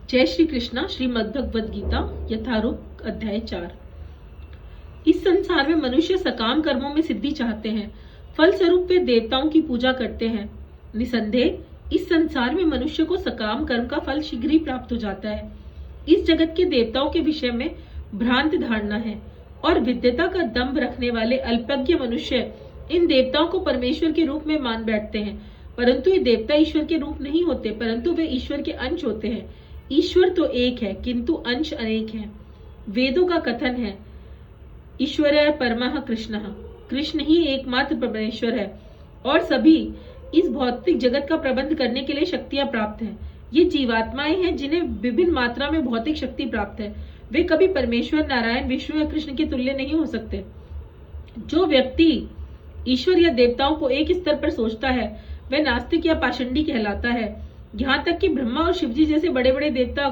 जय श्री कृष्णा। श्रीमद् भगवद गीता यथारूप अध्याय 4। इस संसार में मनुष्य सकाम कर्मों में सिद्धि चाहते हैं, फल स्वरूप वे देवताओं की पूजा करते हैं। निसंदेह इस संसार में मनुष्य को सकाम कर्म का फल शीघ्र ही प्राप्त हो जाता है। इस जगत के देवताओं के विषय में भ्रांत धारणा है और विद्यता का दंभ रखने वाले अल्पज्ञ मनुष्य इन देवताओं को परमेश्वर के रूप में मान बैठते हैं, परंतु ये देवता ईश्वर के रूप नहीं होते, परंतु वे ईश्वर के अंश होते हैं। ईश्वर तो एक है किंतु अंश अनेक हैं। वेदों का कथन है, ईश्वर परमः कृष्ण, कृष्ण ही एकमात्र परमेश्वर है और सभी इस भौतिक जगत का प्रबंध करने के लिए शक्तियां प्राप्त हैं। ये जीवात्माएं हैं जिन्हें विभिन्न मात्रा में भौतिक शक्ति प्राप्त है। वे कभी परमेश्वर, नारायण, विष्णु या कृष्ण के तुल्य नहीं हो सकते। जो व्यक्ति ईश्वर या देवताओं को एक स्तर पर सोचता है वह नास्तिक या पाषंडी कहलाता है। यहाँ तक कि ब्रह्मा और शिवजी जैसे बड़े बड़े देवता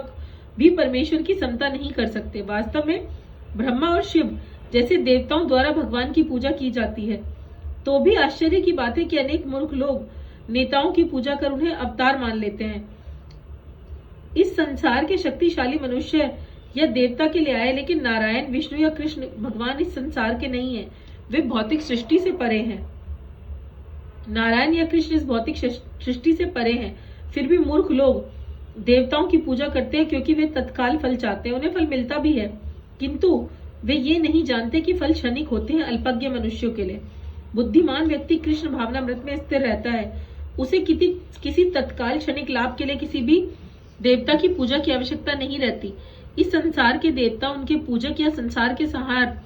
भी परमेश्वर की समता नहीं कर सकते। वास्तव में ब्रह्मा और शिव जैसे देवताओं द्वारा भगवान की पूजा की जाती है, तो भी आश्चर्य की बात है कि अनेक मूर्ख लोग नेताओं की पूजा कर उन्हें अवतार मान लेते हैं। इस संसार के शक्तिशाली मनुष्य या देवता के लिए आए, लेकिन नारायण, विष्णु या कृष्ण भगवान इस संसार के नहीं है। वे भौतिक सृष्टि से परे हैं। नारायण या कृष्ण इस भौतिक सृष्टि से परे हैं, फिर भी मूर्ख लोग देवताओं की पूजा करते हैं क्योंकि वे तत्काल फल चाहते हैं। उन्हें फल मिलता भी है, किंतु वे ये नहीं जानते कि फल क्षणिक होते हैं अल्पज्ञ मनुष्यों के लिए। बुद्धिमान व्यक्ति कृष्ण भावनामृत में स्थिर रहता है। उसे किसी तत्काल क्षणिक लाभ के लिए किसी भी देवता की पूजा की आवश्यकता नहीं रहती। इस संसार के देवता उनके पूजक या संसार के सहार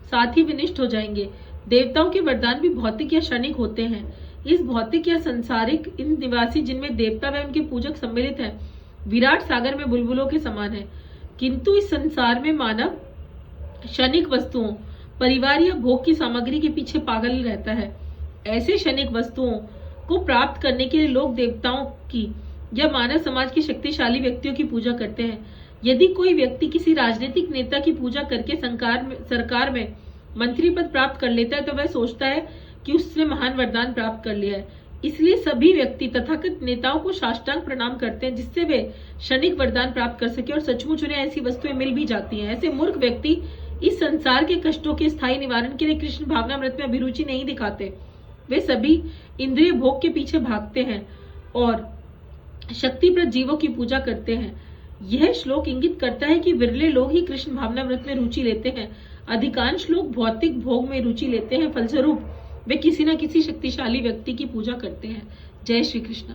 साथ ही विनिष्ट हो जाएंगे। देवताओं के वरदान भी भौतिक या क्षणिक होते हैं। इस भौतिक या संसारिक इन निवासी जिनमें देवता व उनके पूजक सम्मिलित हैं, विराट सागर में बुलबुलों के समान है। किंतु इस संसार में मानव क्षणिक वस्तुओं, परिवार या भोग की सामग्री के पीछे पागल रहता है। ऐसे क्षणिक वस्तुओं को प्राप्त करने के लिए लोग देवताओं की या मानव समाज के शक्तिशाली व्यक्तियों की पूजा करते हैं। यदि कोई व्यक्ति किसी राजनीतिक नेता की पूजा करके सरकार में मंत्री पद प्राप्त कर लेता है, तो वह सोचता है कि उसने महान वरदान प्राप्त कर लिया है। इसलिए सभी व्यक्ति तथाकथित नेताओं को साष्टांग प्रणाम करते हैं, जिससे वे क्षणिक वरदान प्राप्त कर सके और सचमुच उन्हें ऐसी वस्तुएं मिल भी जाती हैं। ऐसे मूर्ख व्यक्ति इस संसार के कष्टों के स्थायी निवारण के लिए कृष्ण भावनामृत में अभिरुचि नहीं दिखाते। वे सभी इंद्रिय भोग के पीछे भागते हैं और शक्तिप्रद जीवों की पूजा करते हैं। यह श्लोक इंगित करता है कि विरले लोग ही कृष्ण भावनामृत में रुचि लेते हैं। अधिकांश लोग भौतिक भोग में रुचि लेते हैं। फलस्वरूप वे किसी न किसी शक्तिशाली व्यक्ति की पूजा करते हैं। जय श्री कृष्ण।